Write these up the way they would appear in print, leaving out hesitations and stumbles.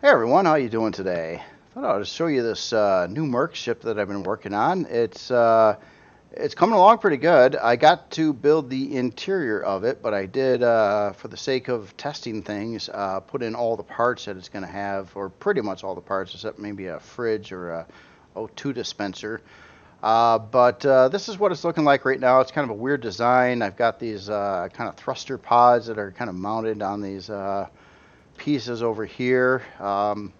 Hey everyone, how you doing today? Thought I would show you this new Merc ship that I've been working on. It's coming along pretty good. I got to build the interior of it, but I did, for the sake of testing things, put in all the parts that it's going to have, or pretty much all the parts except maybe a fridge or a O2 dispenser. But this is what it's looking like right now. It's kind of a weird design. I've got these kind of thruster pods that are kind of mounted on these pieces over here. It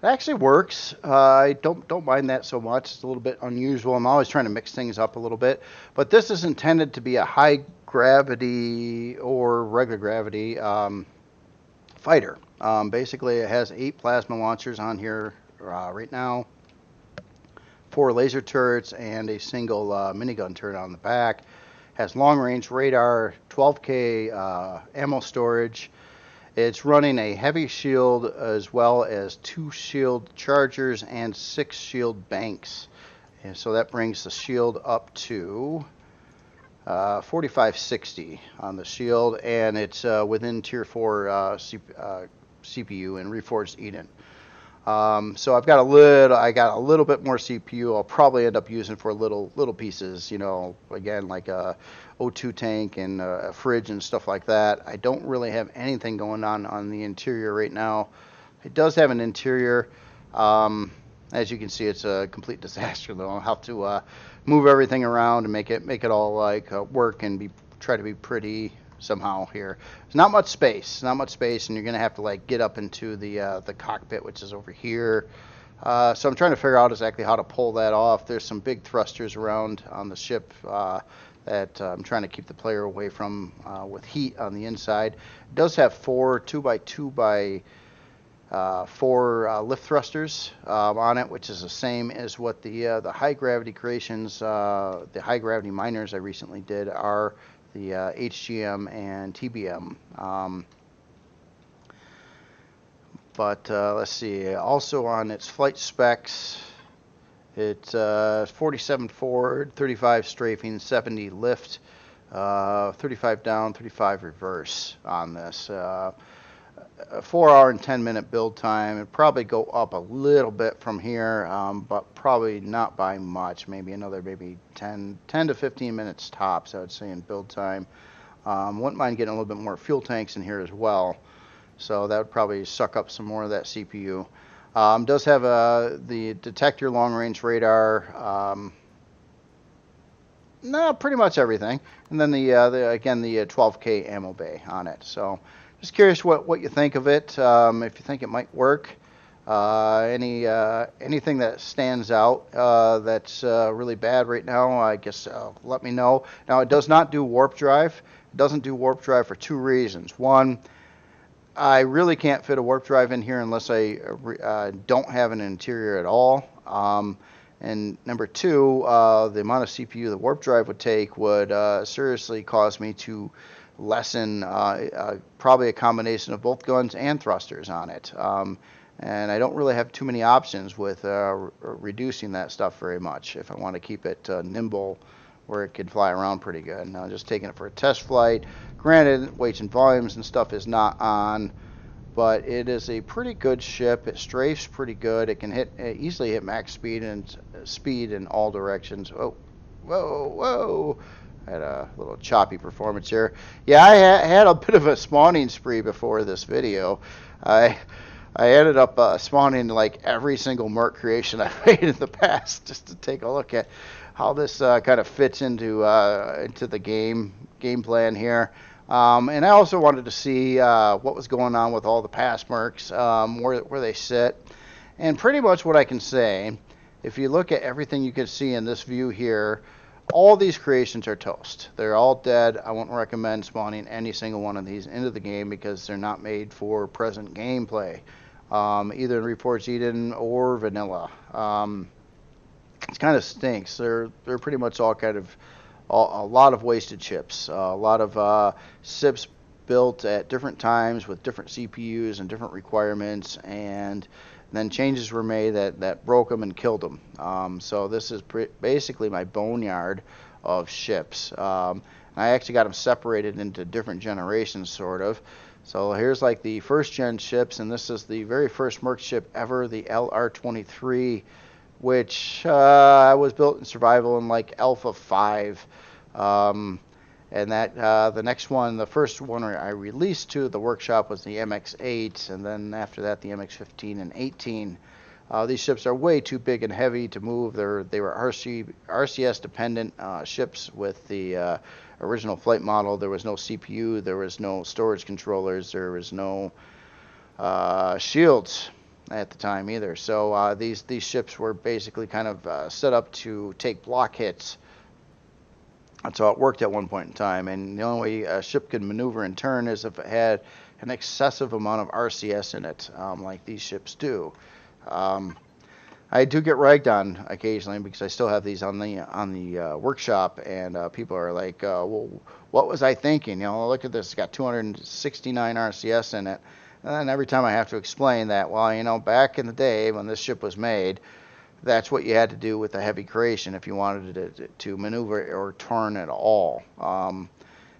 actually works. I don't mind that so much. It's a little bit unusual. I'm always trying to mix things up a little bit. But this is intended to be a high gravity or regular gravity fighter. Basically, it has 8 plasma launchers on here right now, 4 laser turrets, and a single minigun turret on the back. Has long-range radar, 12K ammo storage. It's running a heavy shield as well as 2 shield chargers and 6 shield banks. And so that brings the shield up to 4560 on the shield, and it's within tier 4 CPU and Reforged Eden. So I got a little bit more CPU. I'll probably end up using for little pieces, you know, again, like a O2 tank and a fridge and stuff like that. I don't really have anything going on the interior right now. It does have an interior. As you can see, it's a complete disaster though. I'll have to move everything around and make it all like work and try to be pretty somehow here. There's not much space, and you're gonna have to like get up into the cockpit, which is over here. So I'm trying to figure out exactly how to pull that off. There's some big thrusters around on the ship that I'm trying to keep the player away from with heat on the inside. It does have 4 2x2 by 4 lift thrusters on it, which is the same as what the high gravity creations, the high gravity miners I recently did are. The HGM and TBM. But let's see, also on its flight specs, it's 47 forward, 35 strafing, 70 lift, 35 down, 35 reverse on this. A 4-hour and 10-minute build time. It'd probably go up a little bit from here, but probably not by much. Maybe another 10 to 15 minutes tops, I would say, in build time. Wouldn't mind getting a little bit more fuel tanks in here as well. So that would probably suck up some more of that CPU. Does have the detector long-range radar. No, pretty much everything. And then the 12K ammo bay on it. So just curious what you think of it, if you think it might work. Anything that stands out that's really bad right now, I guess let me know. Now, it does not do warp drive. It doesn't do warp drive for 2 reasons. One, I really can't fit a warp drive in here unless I don't have an interior at all. And number 2, the amount of CPU the warp drive would take would seriously cause me to lessen probably a combination of both guns and thrusters on it. And I don't really have too many options with reducing that stuff very much if I want to keep it nimble where it could fly around pretty good. Now, just taking it for a test flight. Granted, weights and volumes and stuff is not on, but it is a pretty good ship. It strafes pretty good. It can easily hit max speed in all directions. Oh, whoa. I had a little choppy performance here. Yeah, I had a bit of a spawning spree before this video. I ended up spawning like every single Merc creation I've made in the past just to take a look at how this kind of fits into the game plan here. And I also wanted to see what was going on with all the past Mercs, where they sit. And pretty much what I can say, if you look at everything you can see in this view here, all these creations are toast. They're all dead. I wouldn't recommend spawning any single one of these into the game because they're not made for present gameplay, either in Reforged Eden or vanilla. It kind of stinks. They're pretty much all kind of a lot of wasted chips, a lot of SIPs built at different times with different CPUs and different requirements, and then changes were made that broke them and killed them. So this is basically my boneyard of ships. I actually got them separated into different generations, sort of. So here's like the first gen ships, and this is the very first Merc ship ever, the LR-23, which was built in survival in like Alpha 5. And that the next one, the first one I released to the workshop was the MX8, and then after that the MX15 and 18. These ships are way too big and heavy to move. They were RCS dependent ships with the original flight model. There was no CPU, there was no storage controllers, there was no shields at the time either. So these ships were basically kind of set up to take block hits. That's how it worked at one point in time. And the only way a ship could maneuver and turn is if it had an excessive amount of RCS in it, like these ships do. I do get ragged on occasionally because I still have these on the workshop, and people are like, "Well, what was I thinking? You know, look at this; it's got 269 RCS in it." And every time I have to explain that, well, you know, back in the day when this ship was made, that's what you had to do with a heavy creation if you wanted it to maneuver or turn at all.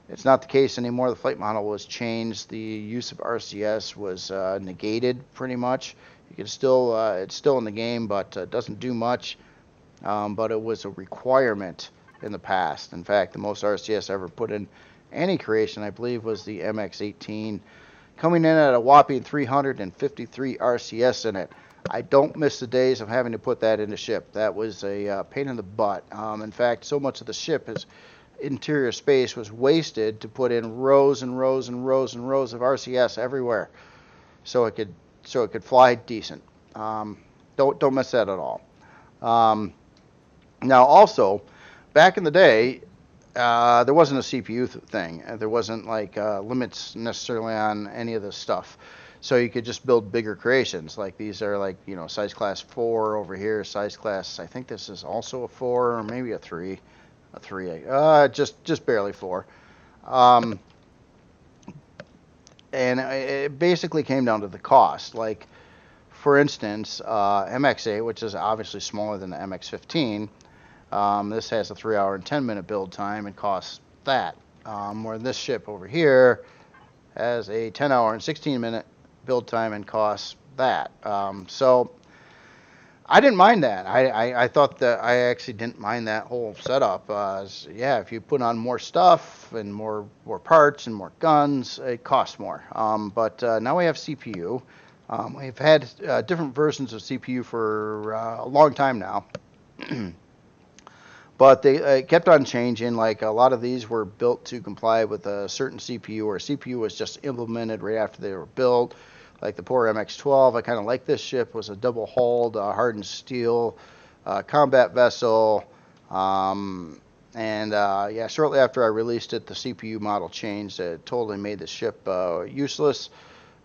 It's not the case anymore. The flight model was changed. The use of RCS was negated pretty much. You can still, it's still in the game, but it doesn't do much. But it was a requirement in the past. In fact, the most RCS ever put in any creation, I believe, was the MX18, coming in at a whopping 353 RCS in it. I don't miss the days of having to put that in the ship. That was a pain in the butt. In fact, so much of the ship's interior space was wasted to put in rows and rows and rows and rows of RCS everywhere, so it could fly decent. Don't miss that at all. Now, also, back in the day, there wasn't a CPU thing. There wasn't like limits necessarily on any of this stuff. So you could just build bigger creations. Like these are like, you know, size class 4 over here, size class, I think this is also a 4 or maybe a 3. A 3, just barely 4. And it basically came down to the cost. Like, for instance, MX8, which is obviously smaller than the MX15, this has a 3-hour and 10-minute build time and costs that. Where this ship over here has a 10-hour and 16-minute build time and costs that. So I didn't mind that. I thought that I actually didn't mind that whole setup. Yeah, if you put on more stuff and more parts and more guns, it costs more. But now we have CPU. We've had different versions of CPU for a long time now. But they kept on changing. Like a lot of these were built to comply with a certain CPU, or CPU was just implemented right after they were built. Like the poor MX-12, I kind of like this ship, was a double-hulled, hardened steel combat vessel. Yeah, shortly after I released it, the CPU model changed. It totally made the ship useless.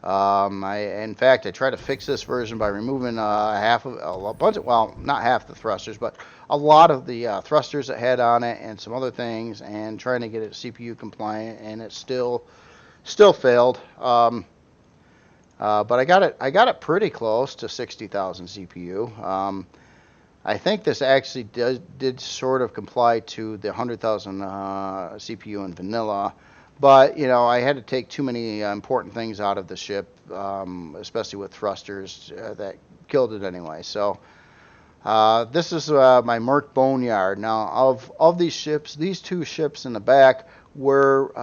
In fact, I tried to fix this version by removing well, not half the thrusters, but a lot of the thrusters it had on it and some other things, and trying to get it CPU compliant, and it still failed. But I got it pretty close to 60,000 CPU. I think this actually did sort of comply to the 100,000 CPU in vanilla, but you know, I had to take too many important things out of the ship, especially with thrusters that killed it anyway. So this is my Merc Boneyard. Now, of these ships, these two ships in the back were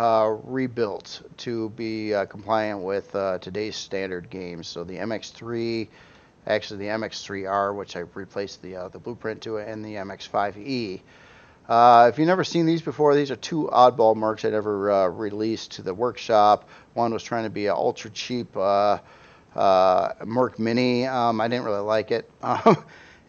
rebuilt to be compliant with today's standard games. So the MX3, actually the MX3R, which I replaced the blueprint to it, and the MX5E. If you've never seen these before, these are two oddball Mercs I never released to the workshop. One was trying to be an ultra cheap Merc Mini. I didn't really like it.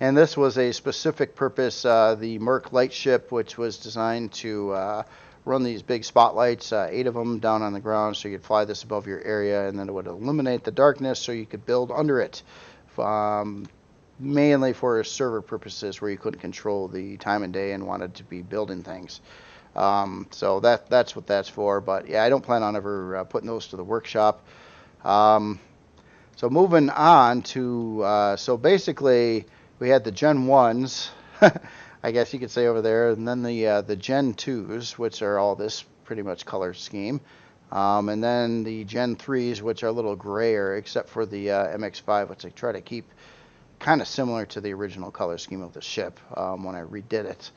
And this was a specific purpose, the Merc Lightship, which was designed to run these big spotlights, 8 of them down on the ground, so you could fly this above your area, and then it would illuminate the darkness so you could build under it, mainly for server purposes where you couldn't control the time and day and wanted to be building things. So that's what that's for. But yeah, I don't plan on ever putting those to the workshop. So moving on to, so basically we had the Gen 1s, I guess you could say over there, and then the Gen 2s, which are all this pretty much color scheme. And then the Gen 3s, which are a little grayer, except for the MX5, which I try to keep kind of similar to the original color scheme of the ship when I redid it.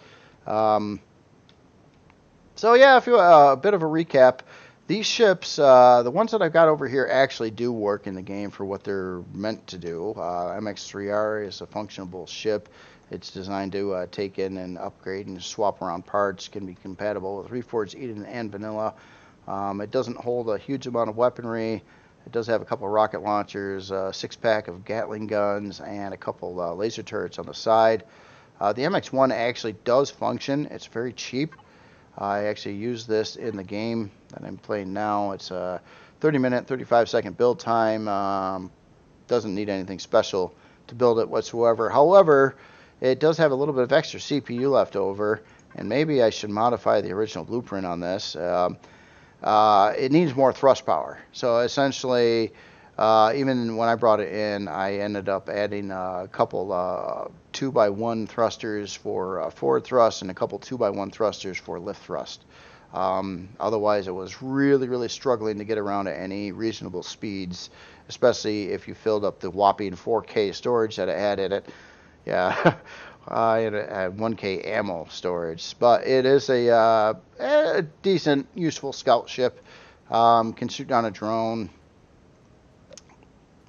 So yeah, if you a bit of a recap, these ships, the ones that I've got over here, actually do work in the game for what they're meant to do. MX3R is a functionable ship. It's designed to take in and upgrade and swap around parts. Can be compatible with Reforged Eden and Vanilla. It doesn't hold a huge amount of weaponry. It does have a couple of rocket launchers, a 6-pack of Gatling guns, and a couple laser turrets on the side. The MX1 actually does function. It's very cheap. I actually use this in the game that I'm playing now. It's a 30-minute, 35-second build time. Doesn't need anything special to build it whatsoever. However, it does have a little bit of extra CPU left over, and maybe I should modify the original blueprint on this. It needs more thrust power. So essentially, even when I brought it in, I ended up adding a couple 2x1 thrusters for forward thrust and a couple 2x1 thrusters for lift thrust. Otherwise, it was really struggling to get around at any reasonable speeds, especially if you filled up the whopping 4K storage that it had in it. Yeah, I had 1K ammo storage, but it is a decent, useful scout ship. Can shoot down a drone.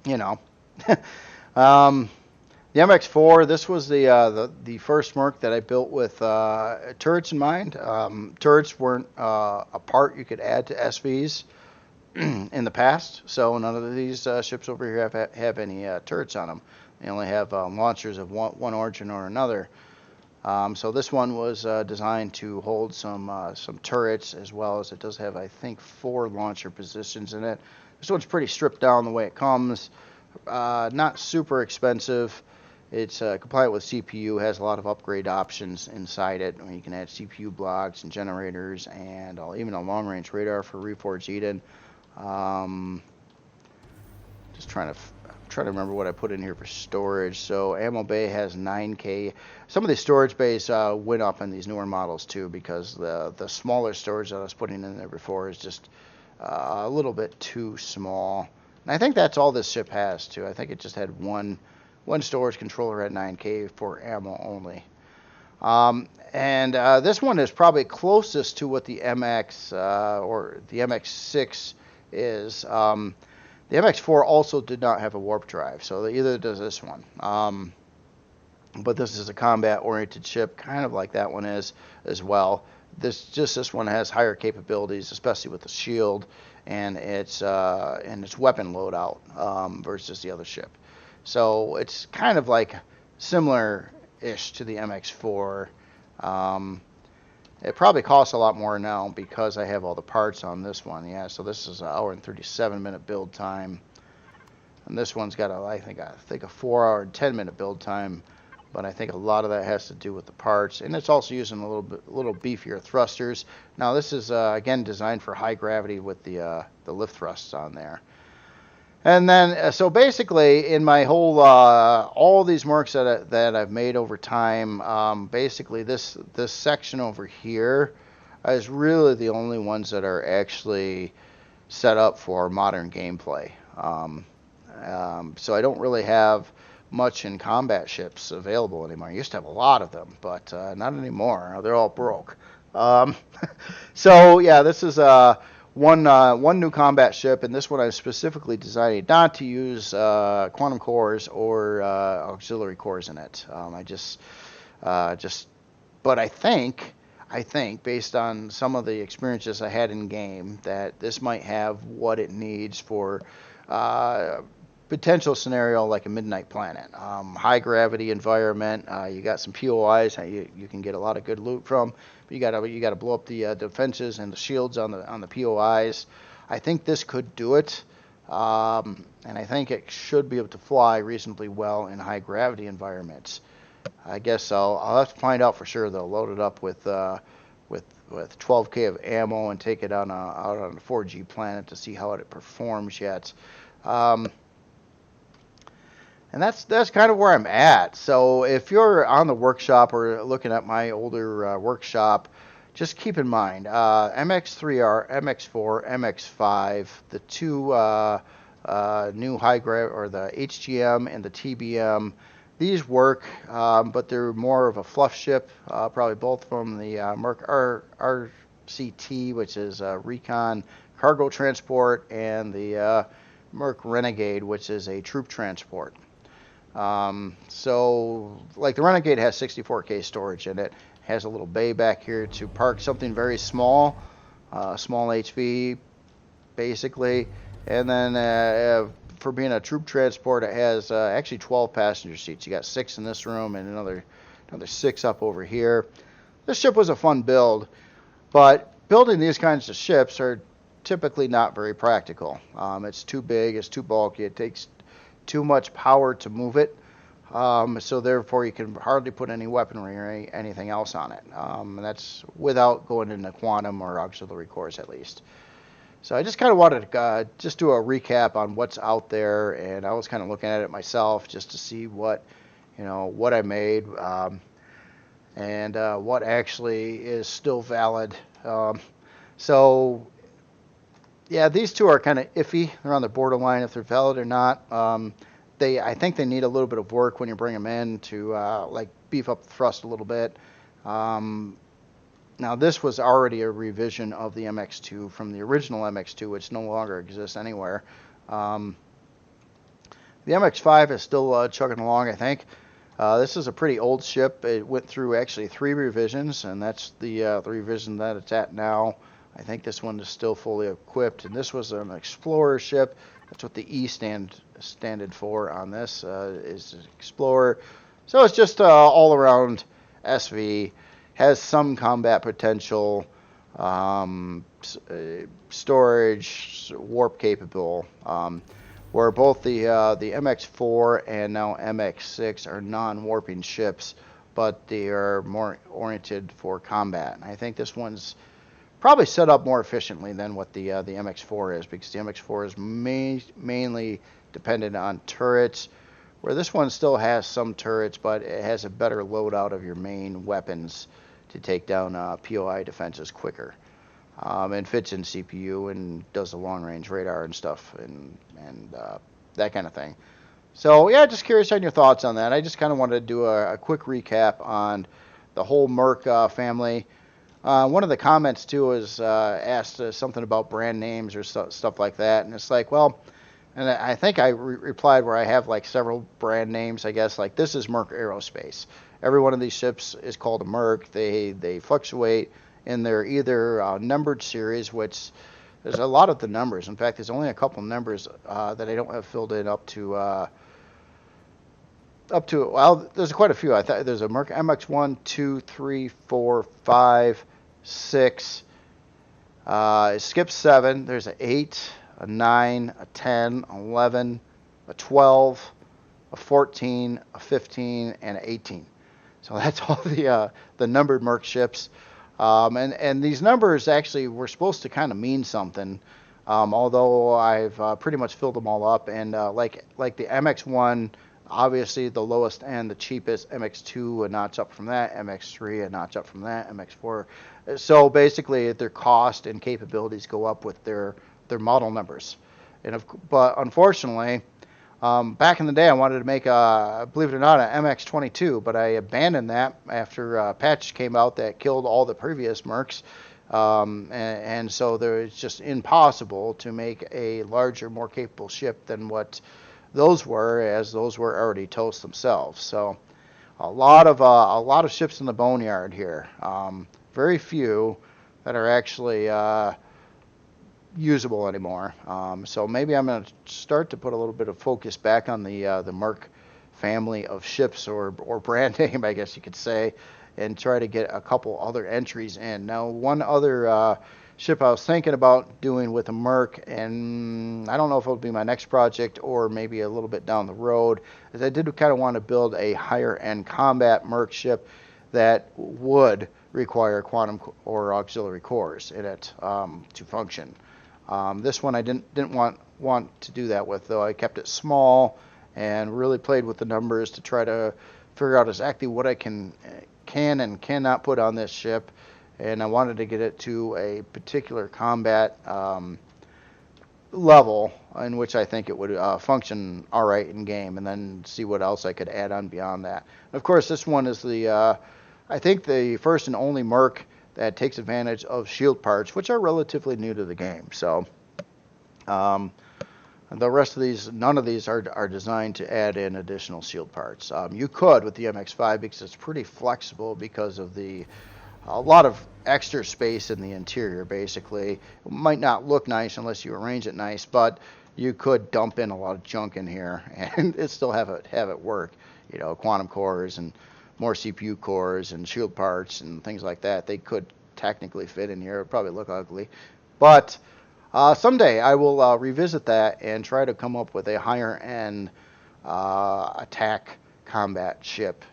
You know. The MX4, this was the first Merc that I built with turrets in mind. Turrets weren't a part you could add to SVs in the past, so none of these ships over here have any turrets on them. They only have launchers of one origin or another. So this one was designed to hold some turrets, as well as it does have, I think, 4 launcher positions in it. This one's pretty stripped down the way it comes. Not super expensive. It's compliant with CPU, has a lot of upgrade options inside it. You can add CPU blocks and generators, and even a long-range radar for Reforged Eden. Just trying to remember what I put in here for storage. So ammo bay has 9K. Some of the storage bays went up in these newer models too, because the smaller storage that I was putting in there before is just a little bit too small. And I think that's all this ship has too. I think it just had one storage controller at 9K for ammo only. And this one is probably closest to what the MX or the MX6 is. The MX4 also did not have a warp drive, so either does this one. But this is a combat-oriented ship, kind of like that one is as well. This one has higher capabilities, especially with the shield and its weapon loadout versus the other ship. So it's kind of like similar-ish to the MX4. It probably costs a lot more now because I have all the parts on this one. Yeah, so this is an hour and 37-minute build time, and this one's got I think a 4-hour and 10-minute build time. But I think a lot of that has to do with the parts, and it's also using a little beefier thrusters. Now this is again designed for high gravity with the lift thrusts on there. And then, so basically, in my whole, all these Mercs that I've made over time, basically this section over here is really the only ones that are actually set up for modern gameplay. So I don't really have much in combat ships available anymore. I used to have a lot of them, but not anymore. They're all broke. So yeah, this is one new combat ship, and this one I specifically designed not to use quantum cores or auxiliary cores in it. But I think based on some of the experiences I had in game, that this might have what it needs for potential scenario like a Midnight Planet, high gravity environment. You got some POIs you can get a lot of good loot from. But you gotta blow up the defenses and the shields on the POIs. I think this could do it, and I think it should be able to fly reasonably well in high gravity environments. I guess I'll have to find out for sure. They'll load it up with 12K of ammo and take it out on a 4G planet to see how it performs yet. And that's kind of where I'm at. So if you're on the workshop or looking at my older workshop, just keep in mind, MX3R, MX4, MX5, the two new high grav, or the HGM and the TBM, these work, but they're more of a fluff ship, probably both from the Merc RCT, which is Recon Cargo Transport, and the Merc Renegade, which is a troop transport. So, like the Renegade has 64K storage in it, has a little bay back here to park something very small, small HV, basically, and then for being a troop transport, it has actually 12 passenger seats. You got 6 in this room and another 6 up over here. This ship was a fun build, but building these kinds of ships are typically not very practical. It's too big, it's too bulky, it takes too much power to move it, so therefore you can hardly put any weaponry or anything else on it. And that's without going into quantum or auxiliary cores, at least. So I just kind of wanted to just do a recap on what's out there, and I was kind of looking at it myself just to see what I made, and what actually is still valid. So yeah, these two are kind of iffy. They're on the borderline if they're valid or not. I think they need a little bit of work when you bring them in to like beef up the thrust a little bit. Now this was already a revision of the MX2 from the original MX2, which no longer exists anywhere. The MX5 is still chugging along, I think. This is a pretty old ship. It went through actually 3 revisions, and that's the revision that it's at now. I think this one is still fully equipped, and this was an Explorer ship. That's what the E standed for on this, is Explorer. So it's just all around SV. Has some combat potential, storage, warp capable. Where both the MX4 and now MX6 are non-warping ships, but they are more oriented for combat. And I think this one's probably set up more efficiently than what the MX4 is, because the MX4 is mainly dependent on turrets, where this one still has some turrets, but it has a better loadout of your main weapons to take down POI defenses quicker, and fits in CPU and does the long-range radar and stuff, and that kind of thing. So yeah, just curious on your thoughts on that. I just kind of wanted to do a quick recap on the whole Merc family. One of the comments too was asked something about brand names or stuff like that, and it's like, well, and I think I replied where I have like several brand names, I guess. Like this is Merc Aerospace. Every one of these ships is called a Merc. They fluctuate in their either numbered series, which there's a lot of the numbers. In fact, there's only a couple numbers that I don't have filled in up to, well, there's quite a few. I thought there's a Merc MX1, 2, 3, 4, 5, 6. It skips 7. There's an 8, a 9, a 10, 11, a 12, a 14, a 15, and an 18. So that's all the numbered Merc ships. And these numbers actually were supposed to kind of mean something, although I've pretty much filled them all up. And like the MX1, obviously the lowest and the cheapest, MX2 a notch up from that, MX3 a notch up from that, MX4. So basically their cost and capabilities go up with their model numbers. But unfortunately, back in the day I wanted to make believe it or not, an MX22, but I abandoned that after a patch came out that killed all the previous Mercs. And so it's just impossible to make a larger, more capable ship than what those were, as those were already toast themselves. So a lot of ships in the boneyard here. Very few that are actually usable anymore. So maybe I'm going to start to put a little bit of focus back on the Merc family of ships, or brand name, I guess you could say, and try to get a couple other entries in. Now, one other ship I was thinking about doing with a Merc, and I don't know if it'll be my next project or maybe a little bit down the road, is I did kind of want to build a higher end combat Merc ship that would require quantum or auxiliary cores in it to function. This one I didn't want to do that with, though. I kept it small and really played with the numbers to try to figure out exactly what I can and cannot put on this ship, and I wanted to get it to a particular combat level in which I think it would function all right in game, and then see what else I could add on beyond that. And of course, this one is I think the first and only Merc that takes advantage of shield parts, which are relatively new to the game. So the rest of these, none of these are designed to add in additional shield parts. You could with the MX5 because it's pretty flexible because of a lot of extra space in the interior, basically. It might not look nice unless you arrange it nice, but you could dump in a lot of junk in here and it still have it work. You know, quantum cores and more CPU cores and shield parts and things like that. They could technically fit in here. It would probably look ugly. But someday I will revisit that and try to come up with a higher end attack combat ship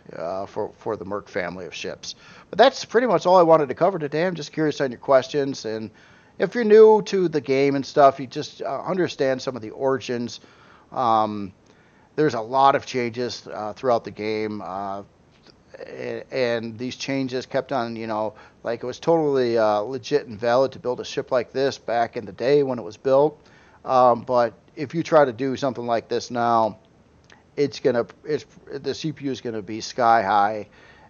for the Merc family of ships. But that's pretty much all I wanted to cover today. I'm just curious on your questions, and if you're new to the game and stuff, you just understand some of the origins. There's a lot of changes throughout the game, and these changes kept on, like it was totally legit and valid to build a ship like this back in the day when it was built. But if you try to do something like this now, the CPU is gonna be sky high,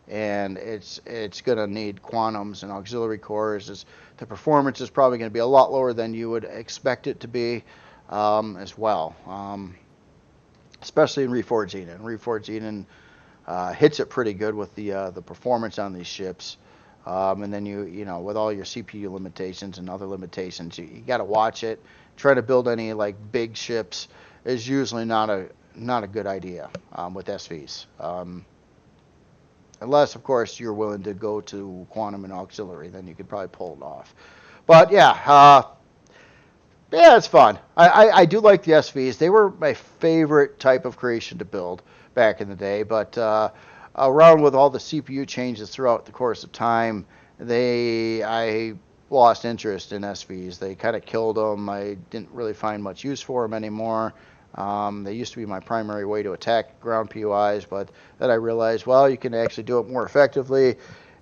and it's gonna need quantums and auxiliary cores. The performance is probably gonna be a lot lower than you would expect it to be, as well. Especially in Reforged Eden. Reforged Eden hits it pretty good with the performance on these ships. And then with all your CPU limitations and other limitations, you got to watch it. Try to build any like big ships is usually not a good idea with SVs, unless of course you're willing to go to quantum and auxiliary. Then you could probably pull it off. But yeah, it's fun. I do like the SVs. They were my favorite type of creation to build back in the day, but around with all the CPU changes throughout the course of time, I lost interest in SVs. They kind of killed them. I didn't really find much use for them anymore. They used to be my primary way to attack ground POIs, but then I realized, well, you can actually do it more effectively,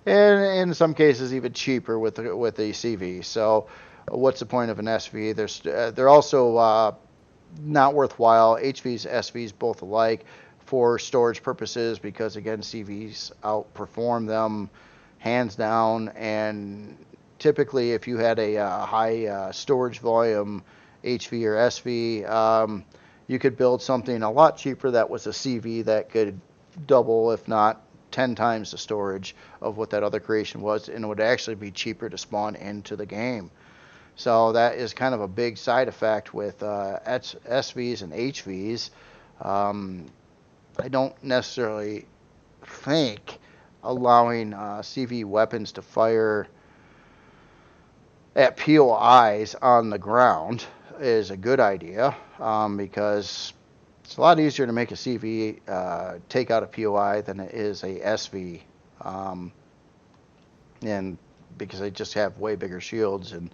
and in some cases even cheaper with the CV. So what's the point of an SV? They're also not worthwhile. HVs, SVs, both alike for storage purposes, because again, CVs outperform them hands down. And typically, if you had a high storage volume HV or SV, you could build something a lot cheaper that was a CV that could double, if not 10 times the storage of what that other creation was, and it would actually be cheaper to spawn into the game. So that is kind of a big side effect with SVs and HVs. I don't necessarily think allowing CV weapons to fire at POIs on the ground is a good idea, because it's a lot easier to make a CV take out a POI than it is a SV, and because they just have way bigger shields and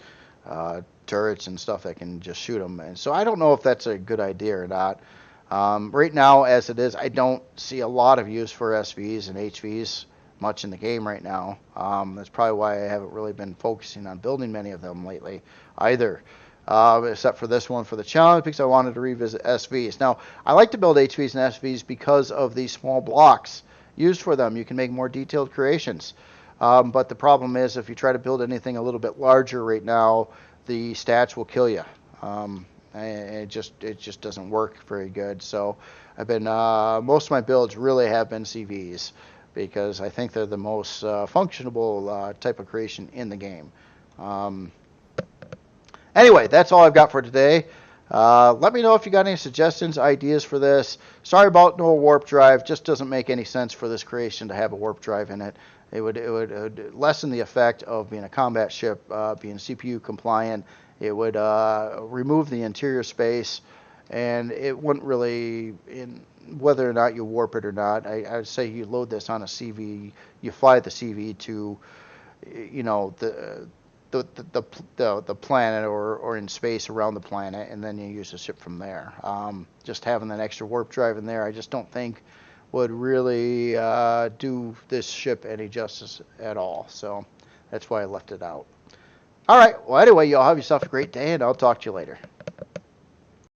turrets and stuff that can just shoot them. And so I don't know if that's a good idea or not. Right now, as it is, I don't see a lot of use for SVs and HVs much in the game right now. That's probably why I haven't really been focusing on building many of them lately either, except for this one for the challenge, because I wanted to revisit SVs. Now, I like to build HVs and SVs because of these small blocks used for them. You can make more detailed creations. But the problem is, if you try to build anything a little bit larger right now, the stats will kill you. It just doesn't work very good. So I've been most of my builds really have been CVs, because I think they're the most functional type of creation in the game. Anyway, that's all I've got for today. Let me know if you got any suggestions, ideas for this. Sorry about no warp drive. Just doesn't make any sense for this creation to have a warp drive in it. It would lessen the effect of being a combat ship, being CPU compliant. It would remove the interior space, and it wouldn't really, whether or not you warp it or not, I would say you load this on a CV, you fly the CV to, the planet or in space around the planet, and then you use the ship from there. Just having that extra warp drive in there, I just don't think would really do this ship any justice at all. So That's why I left it out. All right. Well, anyway, y'all have yourself a great day, and I'll talk to you later.